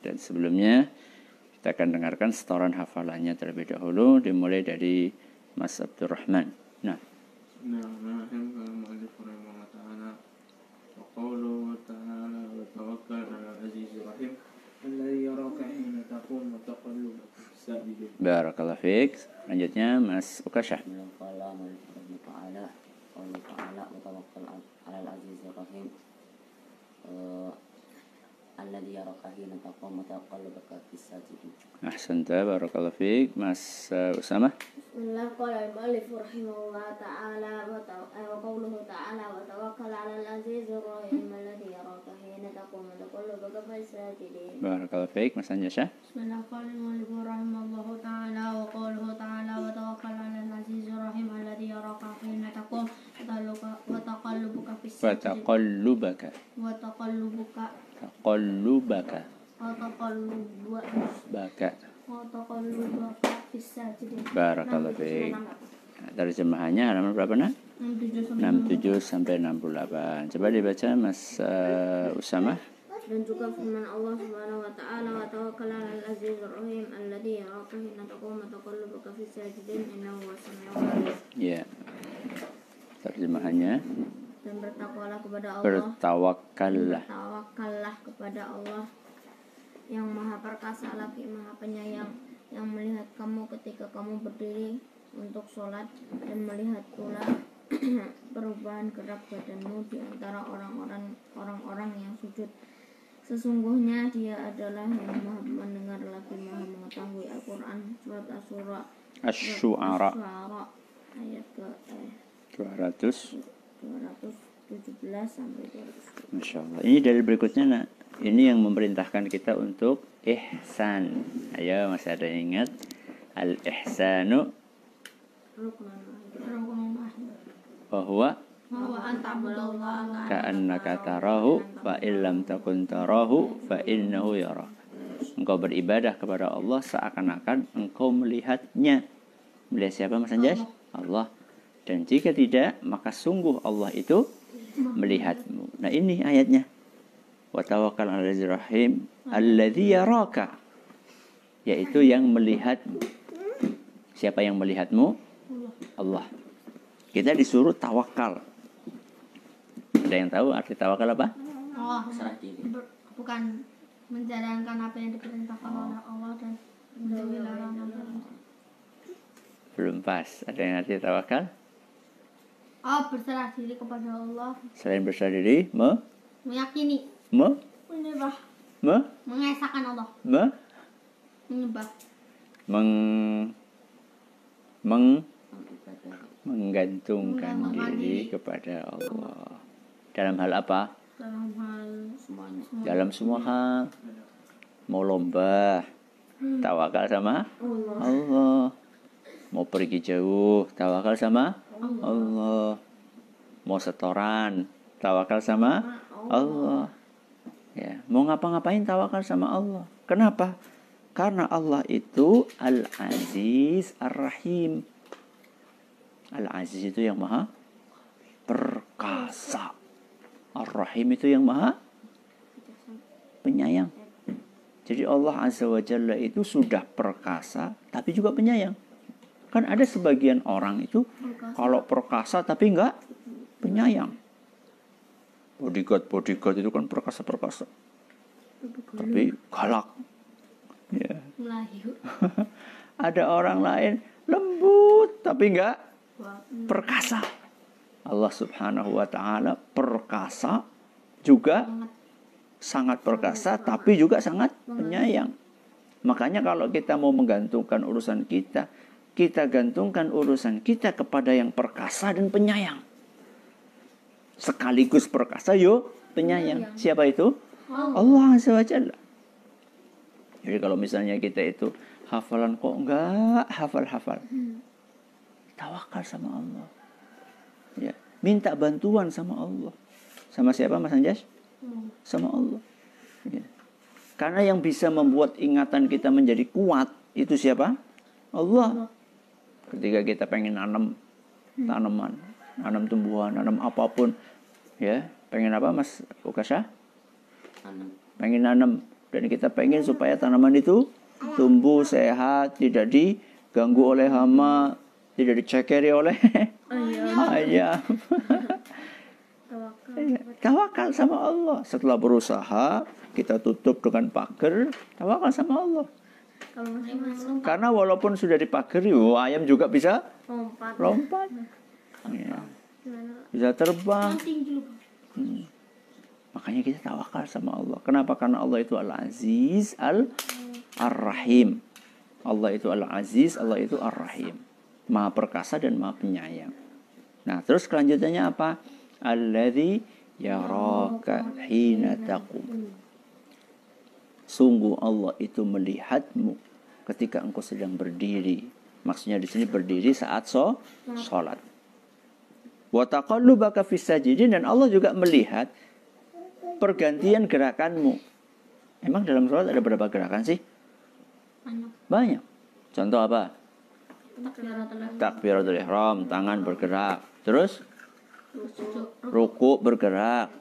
Dan sebelumnya kita akan dengarkan setoran hafalannya terlebih dahulu, dimulai dari Mas Abdurrahman. Nah. Bismillahirrahmanirrahim. Al-mu'allif rahimahullah ta'ala wa qawluhu ta'ala wa tawakkal 'alal 'azizir rahim alladzi yaraka hina taqum wa taqallubaka fis sajidin. Barakallahu fiik. Lanjutnya Mas Ukashah. Qala Allahu ta'ala wa tawakkal 'alal 'azizir rahim alladzi yaraka hina taqum wa taqallubaka fis sajidin. Ahsanta, barakallahu fiik. Mas Usama. Bismillah, qala al-mu'allif rahimahullah ta'ala wa qawluhu ta'ala wa tawakkal 'alal 'azizir rahim alladzi yaraka hina taqum wa taqallubaka fis sajidin. Barakallahu fiik. Mas Anjasha. Bismillah, qala al-mu'allif rahimahullah ta'ala wa qawluhu ta'ala wa tawakkal 'alal 'azizir rahim alladzi yaraka hina taqum wa taqallubaka fis Wa sajidin. taqallubaka. Wa taqallubaka Taqallubaka. Baka. fis sajidin. Barakallahu fiik. Terjemahannya halaman berapa nak? 67 sampai 68. Coba dibaca Mas Usama. Dan juga firman Allah Subhanahu wa ta'ala wa tawakkal 'alal 'azizir rahim alladzi yaraka hina taqum wa taqallubaka fis sajidin innahu huwas samiul 'alim. Ya. Terjemahannya Dan bertakwalah kepada Allah. bertawakkallah. Bertawakallah kepada Allah yang Maha Perkasa lagi Maha Penyayang, yang melihat kamu ketika kamu berdiri untuk sholat dan melihat pula perubahan gerak badanmu di antara orang-orang yang sujud. Sesungguhnya Dia adalah yang Maha mendengar lagi Maha mengetahui. Al-Quran surat Asy-Syu'ara ayat ke 217 sampai 200. Masya Allah. Ini dalil berikutnya nak. Ini yang memerintahkan kita untuk ihsan. Ayo, masih ada yang ingat? Al-ihsanu bahwa ka'annaka tarahu fa illam takun tarahu fa innahu yarak. Engkau beribadah kepada Allah seakan-akan engkau melihatnya. Melihat siapa Mas Anjas? Allah. Dan jika tidak, maka sungguh Allah itu melihatmu. Nah, ini ayatnya. Wa tawakkal 'alal 'azizir rahim alladzi yaraka. Yaitu yang melihatmu. Siapa yang melihatmu? Allah. Kita disuruh tawakal. Ada yang tahu arti tawakal apa? Allah Serah diri. bukan menjalankan apa yang diperintahkan oleh Allah dan menjauhi larangan. Belum pas. Ada yang arti tawakal? Berserah diri kepada Allah, Selain berserah diri, meyakini, menyembah, mengesahkan Allah, menyembah, menggantungkan diri kepada Allah. Dalam hal apa? dalam hal Semuanya. Dalam semua hal. Mau lomba, tawakal sama Allah. Mau pergi jauh, tawakal sama Allah. Mau setoran, tawakal sama Allah. Ya, mau ngapa-ngapain tawakal sama Allah. Kenapa? Karena Allah itu Al-Aziz Ar-Rahim. Al-Aziz itu yang maha perkasa. Ar-Rahim itu yang maha penyayang. Jadi Allah Azza wa Jalla itu sudah perkasa tapi juga penyayang. Kan ada sebagian orang itu kalau perkasa tapi enggak penyayang. Bodyguard itu kan perkasa. Tapi galak. Ya. Melayu. Ada orang lain lembut tapi enggak perkasa. Allah Subhanahu wa taala perkasa juga sangat perkasa tapi juga sangat penyayang. Makanya kalau kita mau menggantungkan urusan kita gantungkan urusan kita kepada yang perkasa dan penyayang. Sekaligus perkasa penyayang. Siapa itu? Allah Azza wa Jalla. Jadi kalau misalnya kita itu hafalan kok enggak hafal-hafal. Tawakal sama Allah. Ya, minta bantuan sama Allah. Sama siapa Mas Anjas? Sama Allah. Ya. Karena yang bisa membuat ingatan kita menjadi kuat itu siapa? Allah. Ketika kita pengen nanam tanaman, nanam tumbuhan, nanam apapun, ya, pengen apa Mas Ukasha? Tanam. Pengen nanam Dan kita pengen supaya tanaman itu tumbuh sehat, tidak diganggu oleh hama, tidak dicekeri oleh ayam. Tawakal sama Allah. Setelah berusaha, kita tutup dengan pagar, tawakal sama Allah. Kalau masih masuk Karena walaupun sudah dipagari, ayam juga bisa lompat. Ya. Bisa terbang. Makanya kita tawakal sama Allah. Kenapa? Karena Allah itu Al-Aziz Ar-Rahim. Allah itu Al-Aziz, Allah itu Ar-Rahim. Maha perkasa dan maha penyayang. Nah, terus kelanjutannya apa? Alladzi yaraka hina taqum. Sungguh Allah itu melihatmu ketika engkau sedang berdiri. Maksudnya di sini berdiri saat sholat. Wa taqallubaka fis sajidin, dan Allah juga melihat pergantian gerakanmu. Emang dalam sholat ada berapa gerakan sih? Banyak. Contoh apa? Takbiratul ihram, tangan bergerak. Terus ruku bergerak,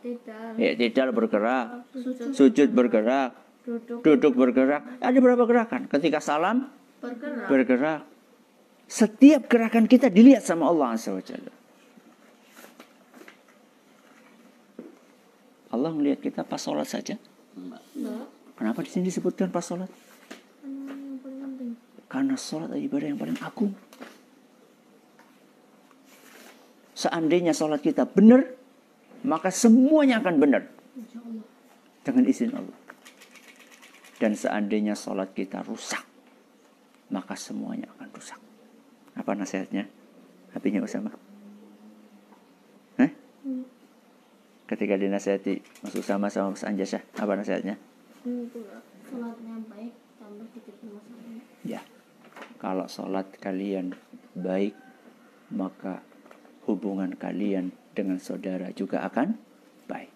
i'tidal bergerak, sujud bergerak, duduk bergerak. Ada berapa gerakan? Ketika salam bergerak. Setiap gerakan kita dilihat sama Allah Azza wa Jalla. Allah melihat kita pas sholat saja. Kenapa di sini disebutkan pas sholat? Karena sholat adalah ibadah yang paling agung. Seandainya sholat kita benar, maka semuanya akan benar dengan izin Allah. Dan seandainya sholat kita rusak, maka semuanya akan rusak. Apa nasihatnya? Hatinya Usama? Ketika dinasihati Mas Usama sama Mas Anjasah, apa nasihatnya? sholatnya baik, tambah sedikit masalahnya. Ya, kalau sholat kalian baik, maka hubungan kalian dengan saudara juga akan baik.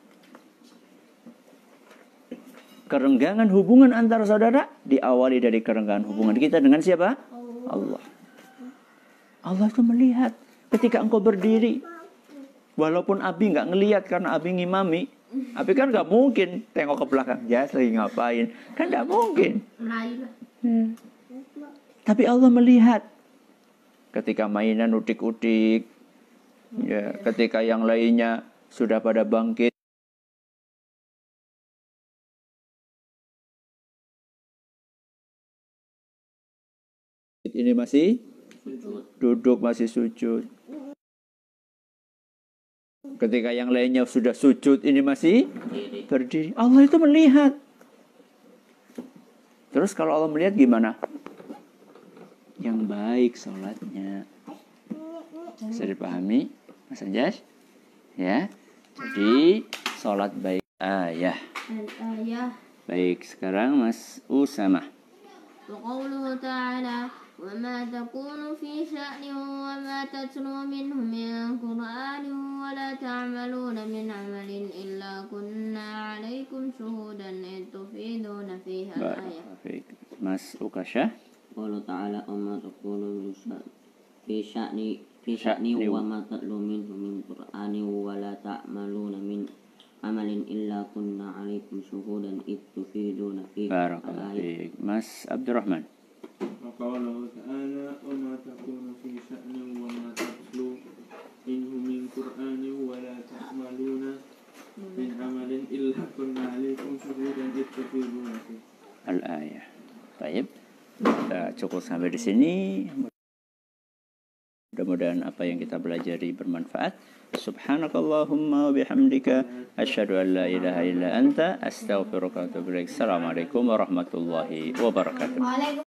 Kerenggangan hubungan antara saudara diawali dari kerenggangan hubungan kita dengan siapa? Allah. Allah itu melihat ketika engkau berdiri. Walaupun Abi nggak ngelihat karena Abi ngimami. Abi kan nggak mungkin tengok ke belakang. Ya, lagi ngapain? Kan nggak mungkin. Tapi Allah melihat. Ketika mainan udik-udik. Ya, ketika yang lainnya sudah pada bangkit. Ini masih duduk, masih sujud. Ketika yang lainnya sudah sujud, ini masih berdiri. Allah itu melihat. Terus kalau Allah melihat gimana? Yang baik sholatnya. Bisa dipahami, Mas Anjas? Ya. Jadi sholat baik. Ayah. Baik, sekarang Mas Usama. وقوله تعالى وما تكون في شأن وما تتلو منه من قرآن ولا تعملون من عمل إلا كنا عليكم شهودا إذ تفيدون فيها الآية. Mas Ukasha. قوله تعالى وما تكون في شأن وما تتلو منه من قرآن ولا تعملون من عمل إلا كنا عليكم شهودا إذ تفيدون فيه. بارك الله فيك. Mas Abdurrahman. وقوله تعالى وما تكون في شأن وما تتلو منه من قرآن ولا تعملون من عمل إلا كنا عليكم شهودا إذ تفيدون فيه. Al-ayah. Baik. Kita cukup sampai di sini. Mudah-mudahan apa yang kita pelajari bermanfaat. Subhanakallahumma wa bihamdika asyhadu an la ilaha illa anta astaghfiruka wa atubu ilaik. Assalamualaikum warahmatullahi wabarakatuh.